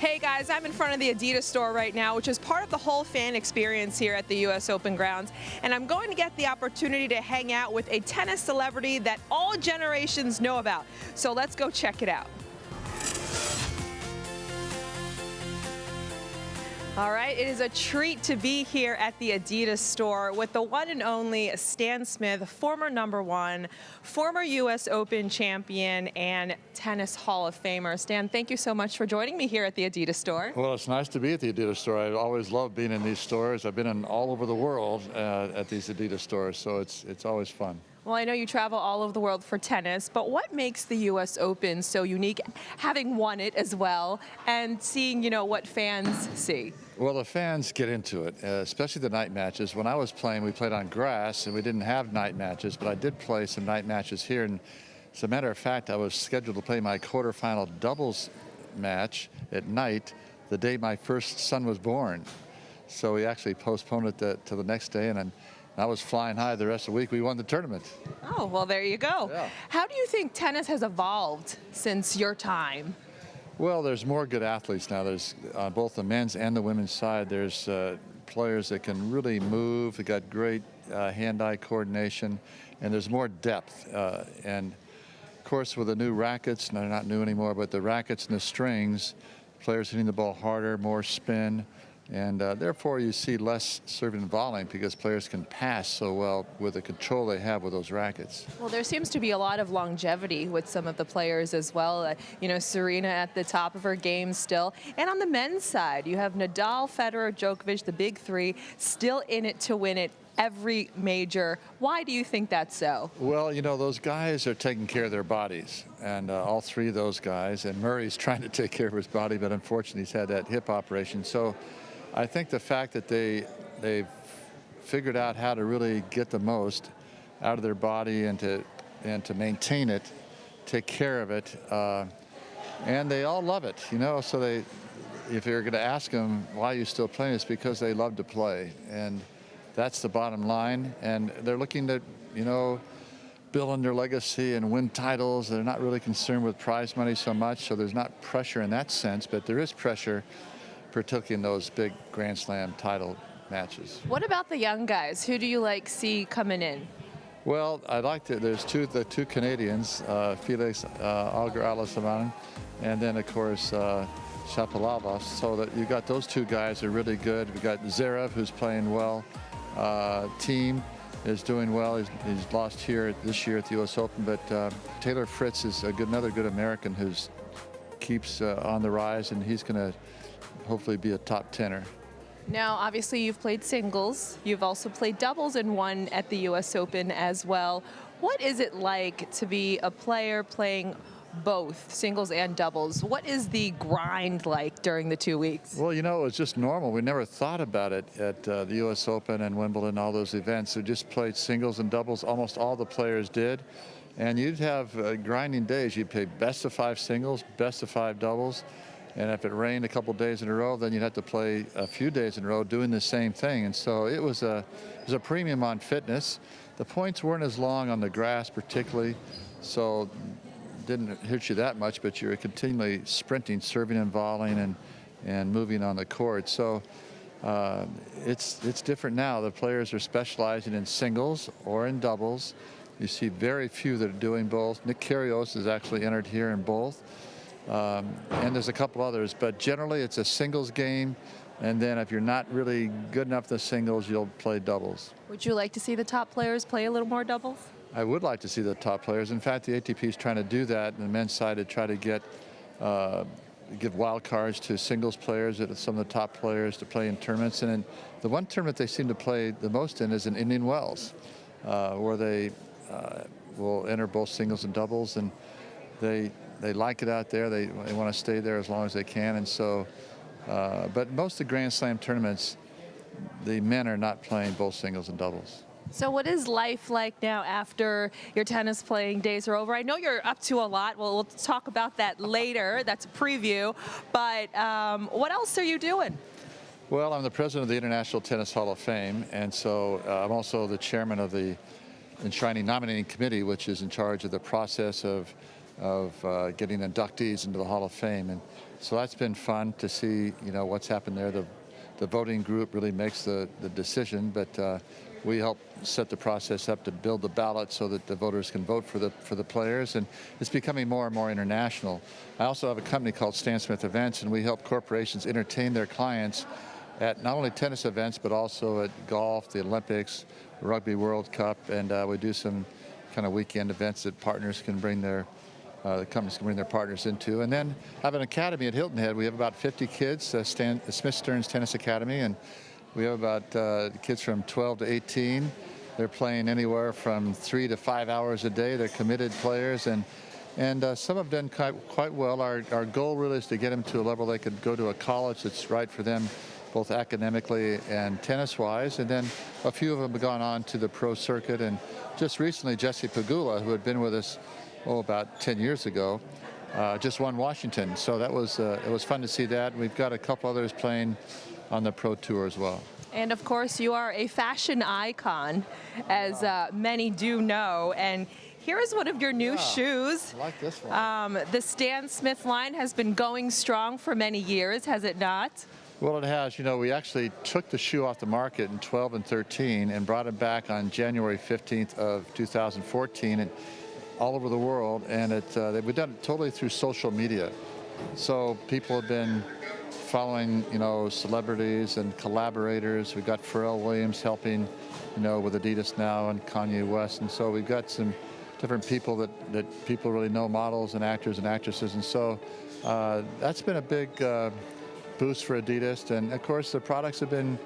Hey guys, I'm in front of the Adidas store right now, which is part of the whole fan experience here at the US Open grounds. And I'm going to get the opportunity to hang out with a tennis celebrity that all generations know about. So let's go check it out. All right, it is a treat to be here at the Adidas store with the one and only Stan Smith, former #1, former US Open champion, and tennis Hall of Famer. Stan, thank you so much for joining me here at the Adidas store. Well, it's nice to be at the Adidas store. I always love being in these stores. I've been in all over the world at these Adidas stores, so it's always fun. Well, I know you travel all over the world for tennis, but what makes the US Open so unique, having won it as well, and seeing, what fans see? Well, the fans get into it, especially the night matches. When I was playing, we played on grass, and we didn't have night matches, but I did play some night matches here. And as a matter of fact, I was scheduled to play my quarterfinal doubles match at night the day my first son was born. So we actually postponed it to the next day, and I was flying high the rest of the week. We won the tournament. Oh, well, there you go. Yeah. How do you think tennis has evolved since your time? Well, there's more good athletes now. There's on both the men's and the women's side. There's players that can really move. They got great hand-eye coordination, and there's more depth. And of course, with the new rackets, they're not new anymore, but the rackets and the strings, players hitting the ball harder, more spin. And therefore, you see less serving and volleying because players can pass so well with the control they have with those rackets. Well, there seems to be a lot of longevity with some of the players as well. Serena at the top of her game still. And on the men's side, you have Nadal, Federer, Djokovic, the big three, still in it to win it every major. Why do you think that's so? Well, those guys are taking care of their bodies, and all three of those guys. And Murray's trying to take care of his body, but unfortunately he's had that hip operation. So I think the fact that they've figured out how to really get the most out of their body and to maintain it, take care of it, and they all love it, So if you're going to ask them why you still playing, it's because they love to play, and that's the bottom line. And they're looking to, build on their legacy and win titles. They're not really concerned with prize money so much, so there's not pressure in that sense, but there is pressure, particularly in those big Grand Slam title matches. What about the young guys? Who do you see coming in? Well, I'd like to. There's the two Canadians, Felix Auger-Aliassime, and then of course Shapovalov. So that you got those two guys are really good. We got Zverev, who's playing well. Team is doing well. He's lost here this year at the U.S. Open, but Taylor Fritz is another good American who's keeps on the rise, and he's going to hopefully be a top 10er. Now, obviously, you've played singles. You've also played doubles and won at the U.S. Open as well. What is it like to be a player playing both singles and doubles? What is the grind like during the 2 weeks? Well, it was just normal. We never thought about it at the U.S. Open and Wimbledon, all those events. We just played singles and doubles. Almost all the players did. And you'd have grinding days. You'd play best of 5 singles, best of 5 doubles. And if it rained a couple days in a row, then you'd have to play a few days in a row doing the same thing. And so it was a premium on fitness. The points weren't as long on the grass particularly, so didn't hit you that much, but you were continually sprinting, serving and volleying and moving on the court. So it's different now. The players are specializing in singles or in doubles. You see very few that are doing both. Nick Kyrgios has actually entered here in both. And there's a couple others, but generally it's a singles game, and then if you're not really good enough in the singles, you'll play doubles. Would you like to see the top players play a little more doubles? I would like to see the top players. In fact, the ATP is trying to do that, and the men's side to try to give wild cards to singles players, some of the top players to play in tournaments. And the one tournament they seem to play the most in is in Indian Wells, where they will enter both singles and doubles, and they like it out there. They want to stay there as long as they can. And so, but most of the Grand Slam tournaments, the men are not playing both singles and doubles. So what is life like now after your tennis playing days are over? I know you're up to a lot. We'll talk about that later. That's a preview. But what else are you doing? Well, I'm the president of the International Tennis Hall of Fame, and so I'm also the chairman of the enshrining nominating committee, which is in charge of the process of getting inductees into the Hall of Fame. And so that's been fun to see, what's happened there. The voting group really makes the decision, but we help set the process up to build the ballot so that the voters can vote for the players, and it's becoming more and more international. I also have a company called Stan Smith Events, and we help corporations entertain their clients at not only tennis events, but also at golf, the Olympics, Rugby World Cup, and we do some kind of weekend events that partners can bring the companies can bring their partners into. And then I have an academy at Hilton Head. We have about 50 kids, Smith Stearns Tennis Academy, and we have about kids from 12 to 18. They're playing anywhere from 3 to 5 hours a day. They're committed players, and some have done quite well. Our goal really is to get them to a level they could go to a college that's right for them, both academically and tennis-wise. And then a few of them have gone on to the pro circuit. And just recently, Jesse Pagula, who had been with us about 10 years ago, just won Washington. So that was it was fun to see that. We've got a couple others playing on the pro tour as well. And of course, you are a fashion icon, as many do know. And here is one of your new shoes. I like this one. The Stan Smith line has been going strong for many years, has it not? Well, it has. We actually took the shoe off the market in 12 and 13 and brought it back on January 15th of 2014 and all over the world. And we've done it totally through social media. So people have been following, celebrities and collaborators. We've got Pharrell Williams helping, with Adidas now, and Kanye West. And so we've got some different people that people really know, models and actors and actresses. And so that's been a big boost for Adidas. And of course, the products have been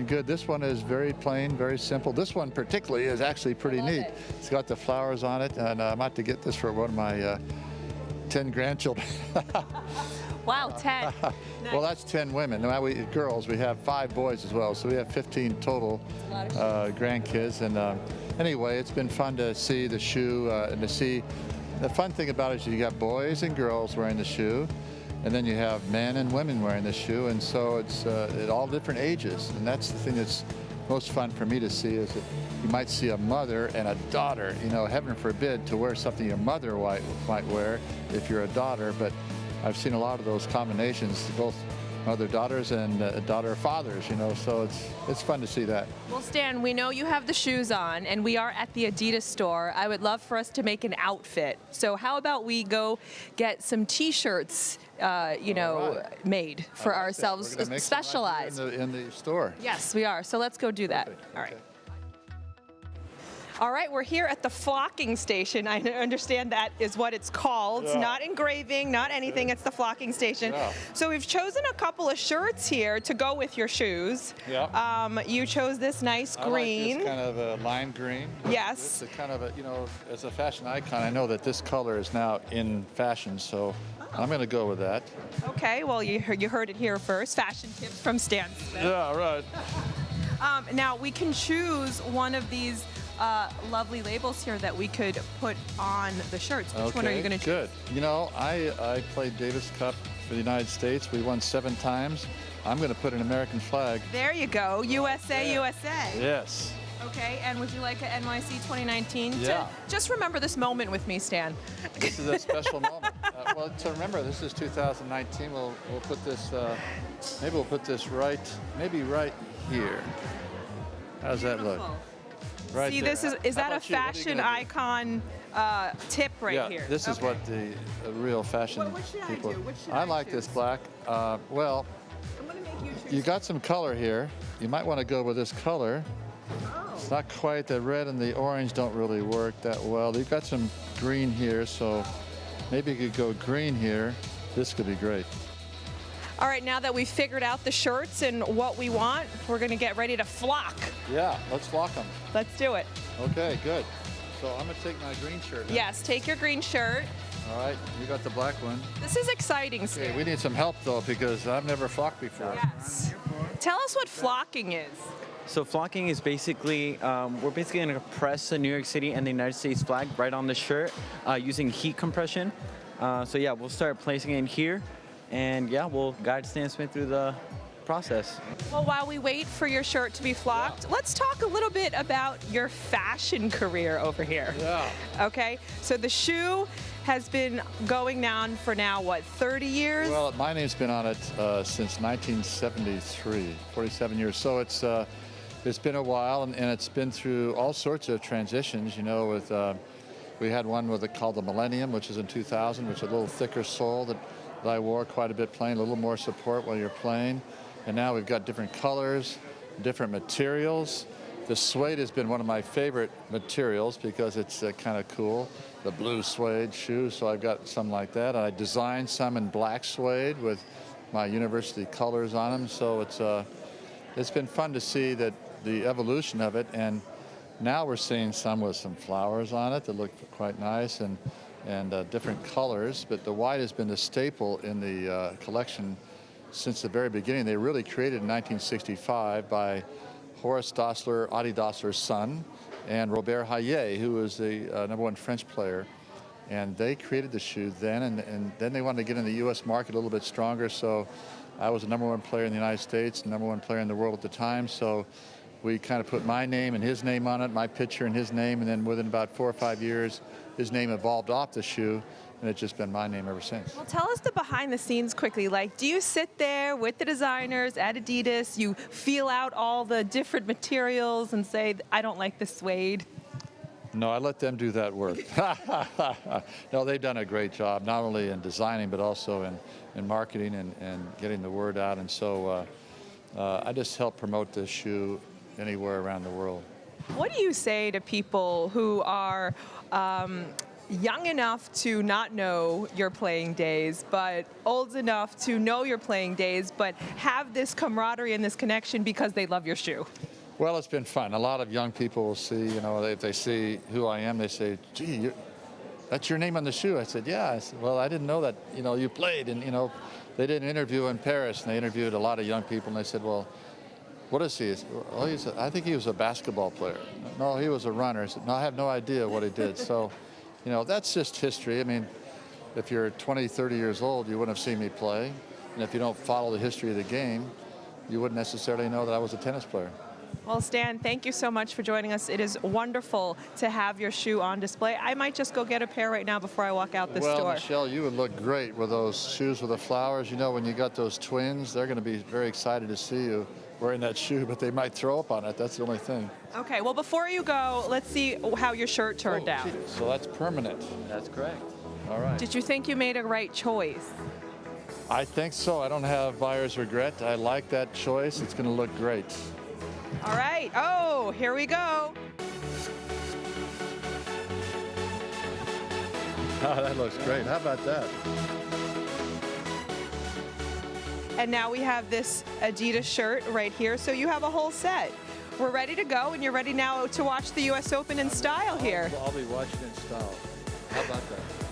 good. This one is very plain, very simple. This one particularly is actually pretty neat. It's got the flowers on it, and I'm about to get this for one of my 10 grandchildren. Wow, 10. Nice. Well, that's 10 women. Now girls, we have 5 boys as well, so we have 15 total grandkids. And anyway, it's been fun to see the shoe and to see. The fun thing about it is you got boys and girls wearing the shoe, and then you have men and women wearing the shoe, and so it's at all different ages. And that's the thing that's most fun for me to see, is that you might see a mother and a daughter. Heaven forbid to wear something your mother might wear if you're a daughter, but I've seen a lot of those combinations, both mother-daughters and daughter-fathers, so it's fun to see that. Well, Stan, we know you have the shoes on, and we are at the Adidas store. I would love for us to make an outfit. So how about we go get some T-shirts, made for ourselves, specialized. In the store. Yes, we are. So let's go do that. Perfect. All right. Okay. All right, we're here at the flocking station. I understand that is what it's called. Yeah. Not engraving, not anything. It's the flocking station. Yeah. So we've chosen a couple of shirts here to go with your shoes. Yeah. You chose this nice green. I like this kind of a lime green. Yes. It's a kind of a, as a fashion icon, I know that this color is now in fashion, so I'm going to go with that. Okay, well, you heard it here first. Fashion tips from Stan Smith. Yeah, right. Now, we can choose one of these lovely labels here that we could put on the shirts. Which one are you going to choose? Good. I played Davis Cup for the United States. We won 7 times. I'm going to put an American flag. There you go. USA, Yeah. USA. Yes. Okay, and would you like an NYC 2019? Yeah. Just remember this moment with me, Stan. This is a special moment. Well, to remember, this is 2019. We'll put this, maybe we'll put this right here. How's that look? Right. See, there. is that a How about you? What are you fashion gonna do? icon tip right here? This is what the real fashion What should I people. do? What should I I like choose? this black. Well, I'm going to make you choose. you got some color here. You might want to go with this color. Oh. It's not quite, the red and the orange don't really work that well. You've got some green here, so maybe you could go green here. This could be great. All right, now that we've figured out the shirts and what we want, we're going to get ready to flock. Yeah, let's flock them. Let's do it. Okay, good. So I'm going to take my green shirt now. Yes, take your green shirt. All right, you got the black one. This is exciting, Stan. Okay, we need some help, though, because I've never flocked before. Yes. Tell us what flocking is. So flocking is basically, we're basically going to press the New York City and the United States flag right on the shirt using heat compression. So yeah, we'll start placing it in here, and yeah, we'll guide Stan Smith through the process. Well, while we wait for your shirt to be flocked, let's talk a little bit about your fashion career over here. Yeah. Okay, so the shoe has been going on for now, what, 30 years? Well, my name's been on it since 1973, 47 years. So it's been a while, and it's been through all sorts of transitions. You know, with we had one called the Millennium, which is in 2000, which is a little thicker sole that I wore quite a bit playing, a little more support while you're playing. And now we've got different colors, different materials. The suede has been one of my favorite materials because it's kind of cool, the blue suede shoe, so I've got some like that. I designed some in black suede with my university colors on them, so it's been fun to see that the evolution of it, and now we're seeing some with some flowers on it that look quite nice and different colors, but the white has been the staple in the collection since the very beginning. They really created in 1965 by Horace Dassler, Adi Dassler's son, and Robert Hayet, who was the #1 French player. And they created the shoe then, and then they wanted to get in the U.S. market a little bit stronger, so I was the #1 player in the United States, #1 player in the world at the time, so we kind of put my name and his name on it, my picture and his name, and then within about 4 or 5 years, his name evolved off the shoe, and it's just been my name ever since. Well, tell us the behind the scenes quickly. Like, do you sit there with the designers at Adidas, you feel out all the different materials and say, I don't like this suede? No, I let them do that work. No, they've done a great job, not only in designing, but also in marketing and getting the word out. And so I just help promote this shoe anywhere around the world. What do you say to people who are young enough to not know your playing days, but old enough to know your playing days, but have this camaraderie and this connection because they love your shoe? Well, it's been fun. A lot of young people will see, you know, if they see who I am, they say, gee, that's your name on the shoe. I said, yeah. I said, well, I didn't know that, you know, you played. And, you know, they did an interview in Paris, and they interviewed a lot of young people, and they said, well, what is he? Well, I think he was a basketball player. No, he was a runner. I said, no, I have no idea what he did. So, you know, that's just history. I mean, if you're 20, 30 years old, you wouldn't have seen me play. And if you don't follow the history of the game, you wouldn't necessarily know that I was a tennis player. Well, Stan, thank you so much for joining us. It is wonderful to have your shoe on display. I might just go get a pair right now before I walk out this well, door. Michelle, you would look great with those shoes with the flowers. You know, when you got those twins, they're going to be very excited to see you wearing that shoe, but they might throw up on it. That's the only thing. Okay, well, before you go, let's see how your shirt turned out. Gee, so that's permanent. That's correct. All right. Did you think you made a right choice? I think so. I don't have buyer's regret. I like that choice. It's going to look great. All right. Oh, here we go. Oh, that looks great. How about that? And now we have this Adidas shirt right here, so you have a whole set. We're ready to go, and you're ready now to watch the U.S. Open in style here. I'll be watching in style. How about that?